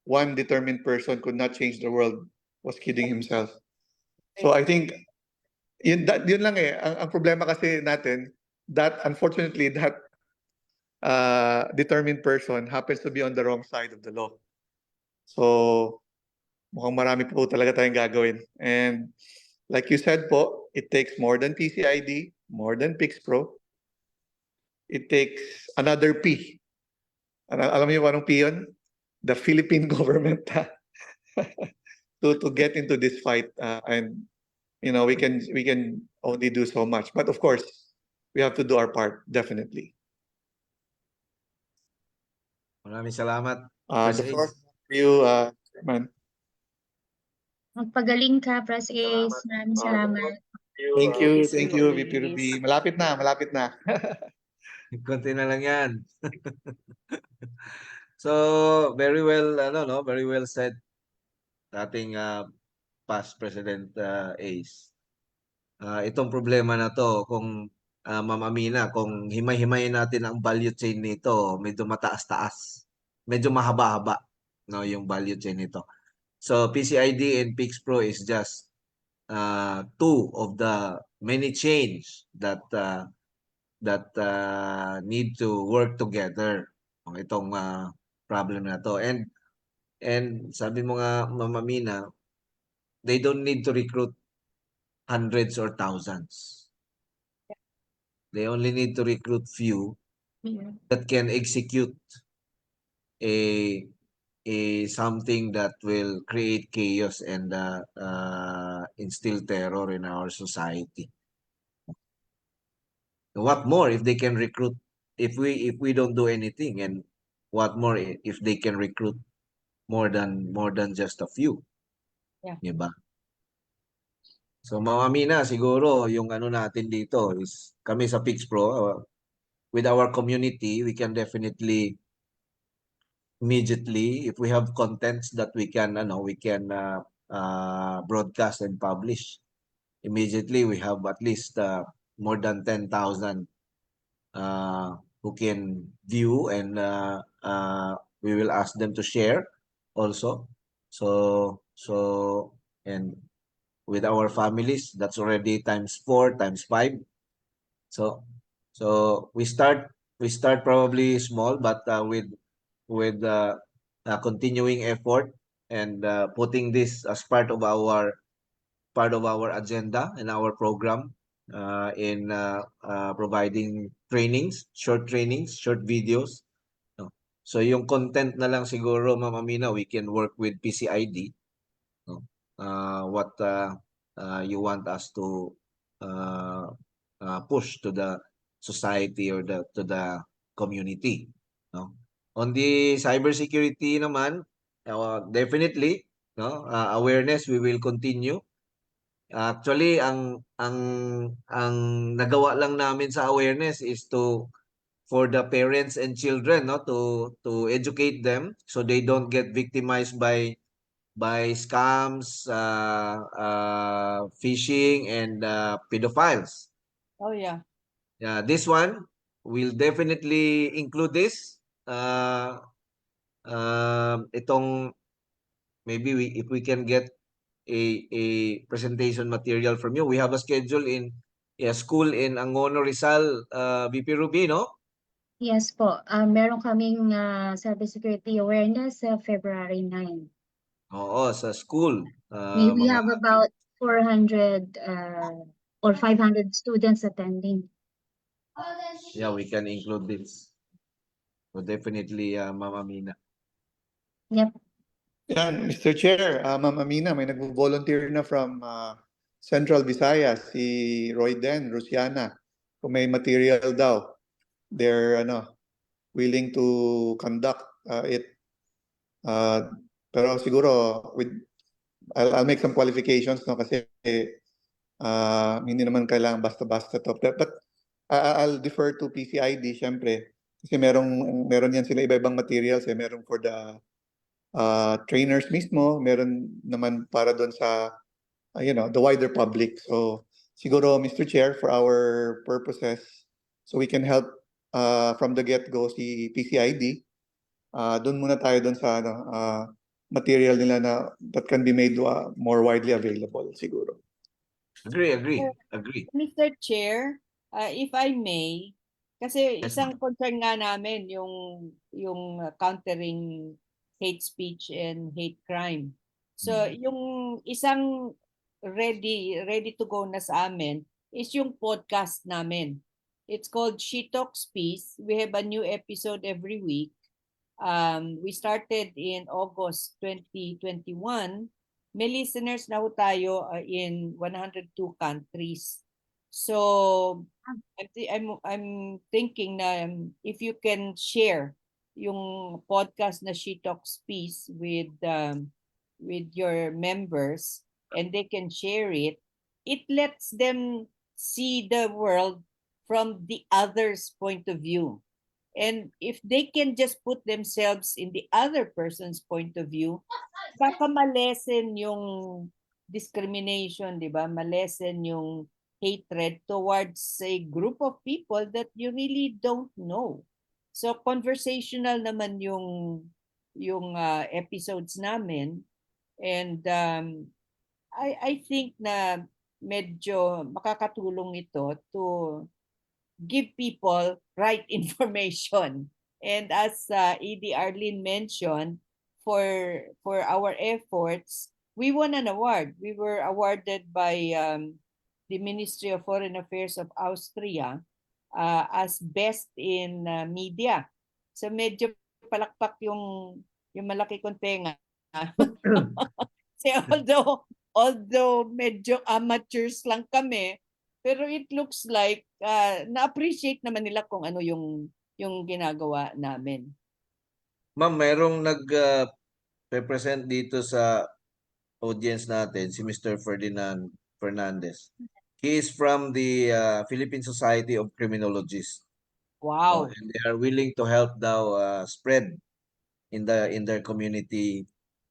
one determined person could not change the world was kidding himself. So I think yun lang eh. Ang problema kasi natin, that unfortunately that determined person happens to be on the wrong side of the law. So mukhang marami po talaga tayong gagawin. And like you said po, it takes more than PCID, more than PIXPRO. It takes another P. Alam niyo anong P yun? The Philippine government to get into this fight. And we can only do so much. But of course, we have to do our part, definitely. Maraming salamat. The floor for you, man. Magpagaling ka, Pres Ace. Maraming salamat. Thank you, VP Ruby. Malapit na. Konti na lang yan. So, very well, very well said dating past President Ace. Itong problema na to, kung Ma'am Amina, kung himay-himayin natin ang value chain nito, medyo mataas-taas. Medyo mahaba-haba, yung value chain nito. So, PCID and PIXPRO is just two of the many chains that need to work together itong problem na to. And sabi mo nga, Ma'am Amina, they don't need to recruit hundreds or thousands. They only need to recruit few that can execute a something that will create chaos and instill terror in our society. What more if they can recruit, if we don't do anything, and what more if they can recruit more than just a few? Yeah. Diba? So Ma'am Amina, siguro yung natin dito is kami sa PIXPRO, with our community, we can definitely immediately if we have contents that we can broadcast and publish immediately. We have at least more than 10,000 who can view, and we will ask them to share also. So and with our families, that's already times 4, times 5. So we start probably small, but with continuing effort and putting this as part of our agenda and our program in providing short trainings, short videos. No? So yung content na lang siguro, Ma'am Amina, we can work with PCID. No? What you want us to push to the society or to the community. No? On the cybersecurity naman, definitely, no, awareness we will continue. Actually, ang nagawa lang namin sa awareness is for the parents and children, no, to educate them so they don't get victimized by scams, phishing, and pedophiles. Oh yeah. Yeah, this one will definitely include this. Itong maybe if we can get a presentation material from you. We have a schedule in a school in Angono, Rizal, VP Ruby, no? Yes po. Meron kaming cybersecurity awareness sa February 9. Oo, sa school. We Mga have about 400 or 500 students attending. Yeah, we can include this. So definitely, Ma'am Amina. Yep. Yan, Mr. Chair, Ma'am Amina, may nag-volunteer na from Central Visayas, si Roy Den, Rusiana, kung may material daw. They're willing to conduct it. Pero siguro, I'll make some qualifications, no, kasi hindi naman kailangan basta-basta to. But I'll defer to PCID, syempre. Kasi meron yan sila iba-ibang materials. Meron for the trainers mismo, meron naman para doon sa the wider public. So siguro, Mr. Chair, for our purposes, so we can help from the get-go si PCID, doon muna tayo doon sa material nila that can be made more widely available siguro. Agree. Mr. Chair, if I may, kasi Yes, isang concern nga namin yung countering hate speech and hate crime. So yung isang ready to go na sa amin is yung podcast namin. It's called She Talks Peace. We have a new episode every week. We started in August 2021. May listeners na ho tayo in 102 countries. So I'm thinking na if you can share yung podcast na She Talks Peace with your members and they can share it, it lets them see the world from the other's point of view. And if they can just put themselves in the other person's point of view, baka malesen yung discrimination, di ba? Malesen yung hatred towards a group of people that you really don't know. So conversational naman yung episodes namin, and I think na medyo makakatulong ito to give people right information. And as ED Arlene mentioned, for our efforts, we won an award. We were awarded by the Ministry of Foreign Affairs of Austria as best in media. So medyo palakpak yung malaki kong tenga. Kasi although medyo amateurs lang kami, pero it looks like na-appreciate naman nila kung ano yung ginagawa namin. Ma'am, merong nag-represent dito sa audience natin, si Mr. Ferdinand Fernandez. He is from the Philippine Society of Criminologists. Wow. And they are willing to help daw spread in their community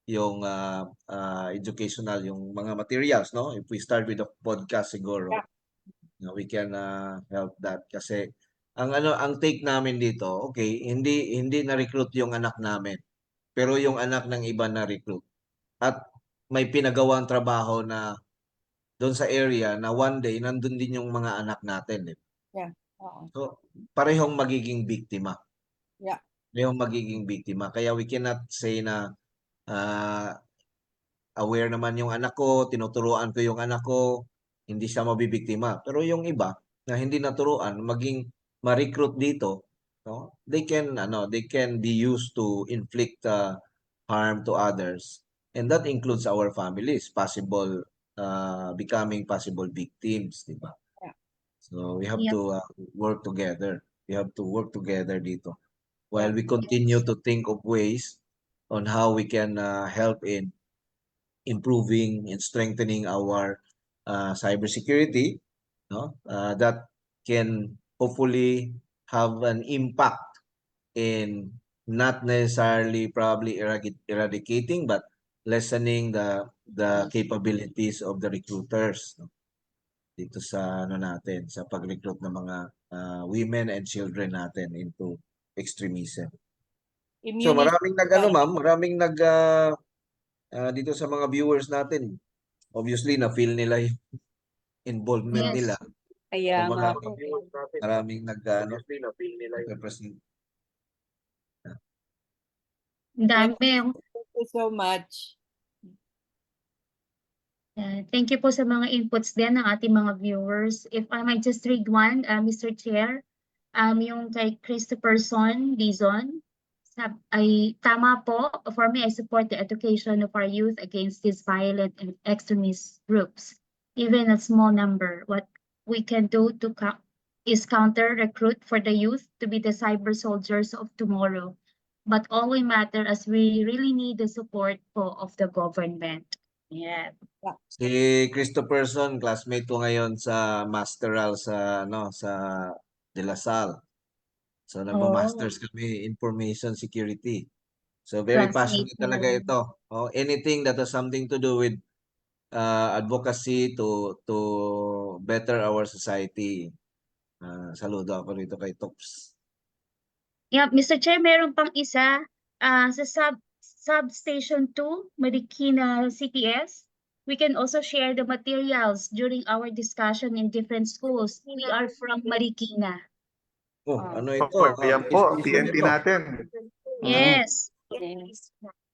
yung educational, yung mga materials, no? If we start with the podcast siguro, we can help that kasi ang take namin dito, okay, hindi na-recruit yung anak namin, pero yung anak ng iba na-recruit. At may pinagawang trabaho na doon sa area na one day nandun din yung mga anak natin. Yeah. Oo. So, parehong magiging biktima. Yeah. Parehong magiging biktima. Kaya we cannot say na aware naman yung anak ko, tinuturuan ko yung anak ko, hindi siya mabibiktima. Pero yung iba na hindi naturuan, maging ma-recruit dito, no? They can be used to inflict harm to others. And that includes our families, becoming possible victims, di ba? Yeah. So we have Yep. to work together. We have to work together dito. While Yeah. we continue to think of ways on how we can help in improving and strengthening our cybersecurity, no? That can hopefully have an impact in not necessarily probably eradicating, but lessening the capabilities of the recruiters, no? Dito sa natin sa pag-recruit ng mga women and children natin into extremism. So Immunity. maraming dito sa mga viewers natin. Obviously na-feel nila yung involvement Yes. nila. Kaya So nga po. maraming represent. Dami. Thank you so much. Thank you po sa mga inputs din ng ating mga viewers. If I might just read one, Mr. Chair, yung kay Christopherson Dizon, ay tama po. For me, I support the education of our youth against these violent and extremist groups. Even a small number, what we can do is counter-recruit for the youth to be the cyber soldiers of tomorrow. But all we matter as we really need the support po of the government. Yeah. Si Christopherson, classmate ko ngayon sa Masteral sa De La Salle. So nagma-masters kami information security. So very Classmate passionate talaga mo. ito. Anything that has something to do with advocacy to better our society. Saludo ako rito kay Tops. Yeah, Mr. Chair, meron pang isa sa substation 2, Marikina CPS. We can also share the materials during our discussion in different schools. We are from Marikina. Ano ito? Yan po, PNP ito. natin. Yes. Yes.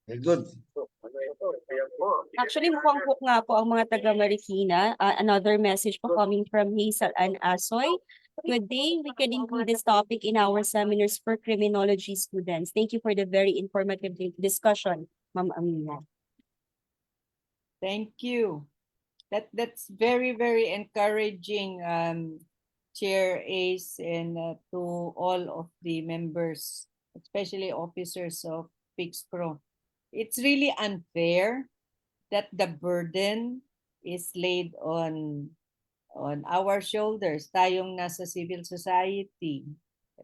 Very good. Actually, mukhang po nga po ang mga taga Marikina. Another message po coming from Hazel and Asoy. Good day. We can include this topic in our seminars for criminology students. Thank you for the very informative discussion, Ma'am Amina. Thank you. That's very, very encouraging, Chair Ace, and to all of the members, especially officers of PIXPRO. It's really unfair that the burden is laid on our shoulders, tayong nasa civil society,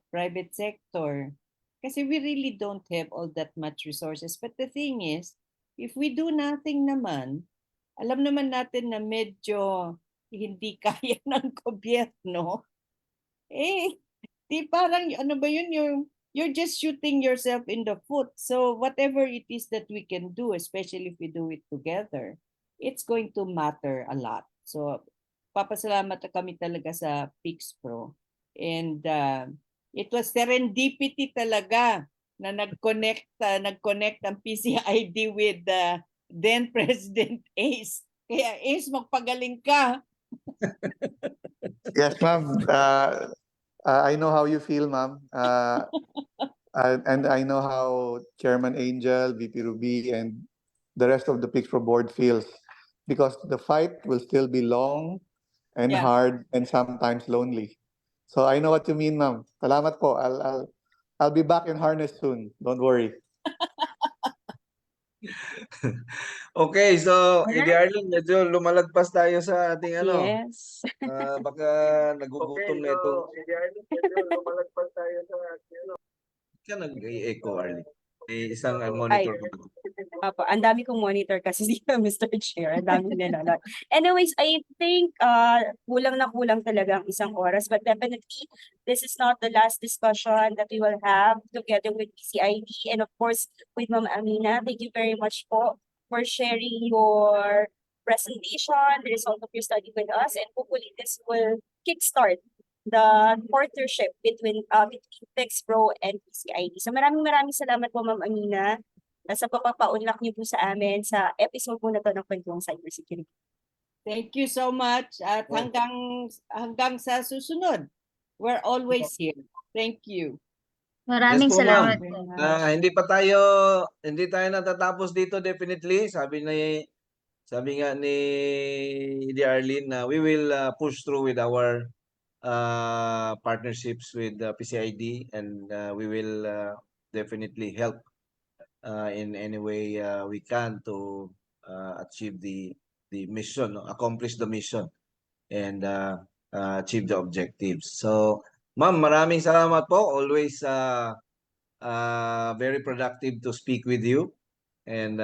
private sector, kasi we really don't have all that much resources. But the thing is, if we do nothing naman, alam naman natin na medyo hindi kaya ng gobyerno, di parang ano ba yun, you're just shooting yourself in the foot. So whatever it is that we can do, especially if we do it together, it's going to matter a lot. So papasalamat kami talaga sa PIXPRO. And it was serendipity talaga na nag-connect ang PCID with then President Ace. Kaya Ace, magpagaling ka. Yes, ma'am. I know how you feel, ma'am. And I know how Chairman Angel, VP Ruby, and the rest of the PIXPRO board feels. Because the fight will still be long and hard and sometimes lonely. So I know what you mean, ma'am. Salamat po. I'll be back in harness soon. Don't worry. Okay, so Arlene, medyo lumalagpas tayo sa ating Yes. baka nagugutom na ito. Ka nag-echo, Arlene. May isang Ay, monitor ko. Apo, ang dami kong monitor kasi dito, Mr. Chair. Ang daming nanonood. Anyways, I think kulang na kulang talaga ang isang oras. But definitely, this is not the last discussion that we will have together with PCID and of course with Ma'am Amina. Thank you very much po for sharing your presentation, the result of your study with us. And hopefully this will kickstart the partnership between PixPro and PCID. So maraming salamat po, Ma'am Amina, sa pagpapaunlak niyo po sa amin sa episode po na to ng Kwentuhang Cybersecurity. Thank you so much at hanggang sa susunod. We're always here. Thank you. Maraming Yes po, ma'am. salamat po. Hindi tayo natatapos dito definitely. Sabi nga ni Arlene na we will push through with our partnerships with PCID, and we will definitely help in any way we can to achieve the mission, accomplish the mission, and achieve the objectives. So, ma'am, maraming salamat po. Always very productive to speak with you, and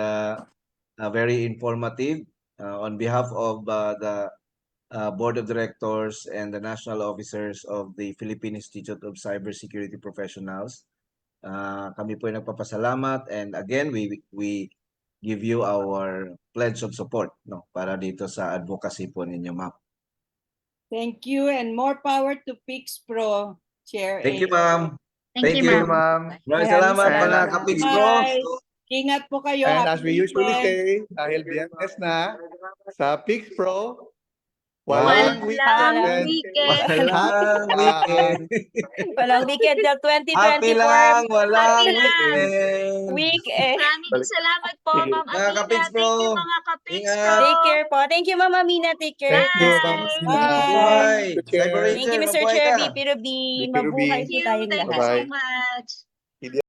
very informative. On behalf of the Board of Directors and the National Officers of the Philippine Institute of Cybersecurity Professionals, kami po ay nagpapasalamat, and again we give you our pledge of support, no, para dito sa advocacy po ninyo, ma'am. Thank you and more power to PixPro, Chair. Thank you, ma'am. Thank you, ma'am. ma'am. Maraming salamat, Maraming mga salamat. Kapix Pro. Bye. Ingat po kayo. And Happy as we usually weekend. say, dahil Biyernes na, sa PixPro, Walang weekend. weekend. Walang weekend. Walang weekend na 2024. Happy lang, walang Happy lang. weekend. Weekend. Maraming salamat po, Sige. Ma'am Mga Amina. Kapix Pro. Thank you, mga Kapix Ingat. Pro. Take care po. Thank you, Ma'am Amina. Take care. Thank you, ma'am. Bye. Mabuhay. Mr. Chair. Cyber Thank you, Ranger, Mr. mabuhay Chair. ka. BP Ruby. BP Ruby. Mabuhay Thank po you. tayong Thank you lahat. so Bye-bye. much.